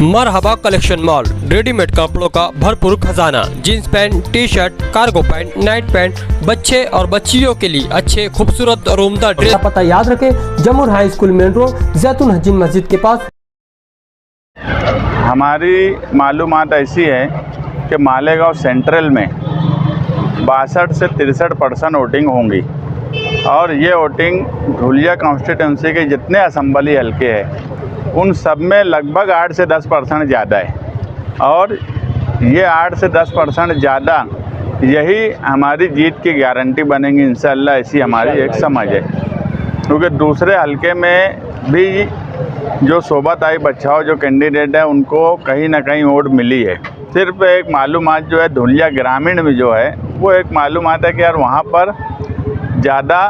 मरहबा collection mall, readymade कपड़ों का भरपूर खजाना, jeans pant, T shirt, cargo pant, night pant, बच्चे और बच्चियों के लिए अच्छे खूबसूरत और उम्दा ड्रेस। पता याद रखें, जमुर हाई स्कूल मेन रोड, जैतून हजीन मस्जिद के पास। हमारी मालूमात ऐसी है कि मालेगांव सेंट्रल में 62 से 63% वोटिंग होंगी और ये वोटिंग धुलिया कॉन्स्टिट्यूंसी के जितने असम्बली हल्के हैं उन सब में लगभग 8 से 10% ज़्यादा है और ये 8 से 10% ज़्यादा यही हमारी जीत की गारंटी बनेगी इंशाअल्लाह, ऐसी हमारी एक समझ है। क्योंकि दूसरे हल्के में भी जो शोभाताई बच्चाओं जो कैंडिडेट है उनको कहीं ना कहीं वोट मिली है। सिर्फ एक मालूमात जो है धुलिया ग्रामीण में जो है वो एक मालूमात है कि यार वहाँ पर ज़्यादा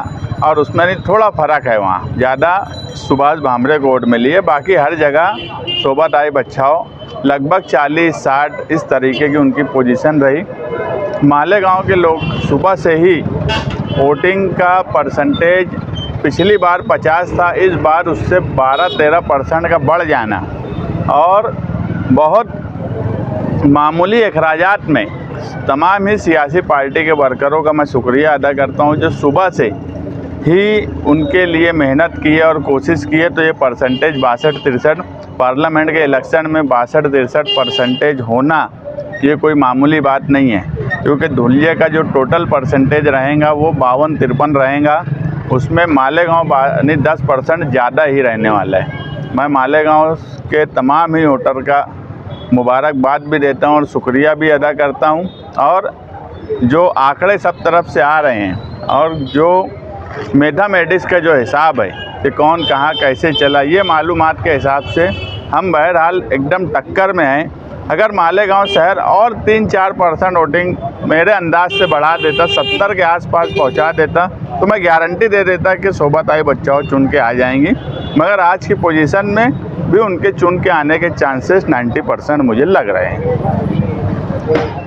और उसमें नहीं थोड़ा फ़र्क है, वहाँ ज़्यादा सुभाष भामरे को वोट मिली है। बाकी हर जगह शोभाताई बच्चाओं लगभग 40-60 इस तरीके की उनकी पोजीशन रही। मालेगांव के लोग सुबह से ही वोटिंग का परसेंटेज पिछली बार 50 था, इस बार उससे 12-13% का बढ़ जाना और बहुत मामूली अखराजात में तमाम ही सियासी पार्टी के वर्करों का मैं शुक्रिया अदा करता हूं जो सुबह से ही उनके लिए मेहनत की है और कोशिश की है। तो ये परसेंटेज 62-63 पार्लियामेंट के इलेक्शन में 62-63% होना ये कोई मामूली बात नहीं है, क्योंकि धुलिया का जो टोटल परसेंटेज रहेगा वो 52-53 रहेगा, उसमें मालेगांव 10% ज़्यादा ही रहने वाला है। मैं मालेगांव के तमाम ही वोटर का मुबारकबाद भी देता हूं और शुक्रिया भी अदा करता हूं। और जो आंकड़े सब तरफ से आ रहे हैं और जो मैथमेटिक्स का जो हिसाब है कि कौन कहां कैसे चला, ये मालूमात के हिसाब से हम बहरहाल एकदम टक्कर में हैं। अगर मालेगांव शहर और 3-4% वोटिंग मेरे अंदाज से बढ़ा देता, 70 के आसपास पहुंचा देता, तो मैं गारंटी दे देता कि शोभाताई बच्चाओं चुन के आ जाएंगी। मगर आज की पोजीशन में भी उनके चुन के आने के चांसेस 90% मुझे लग रहे हैं।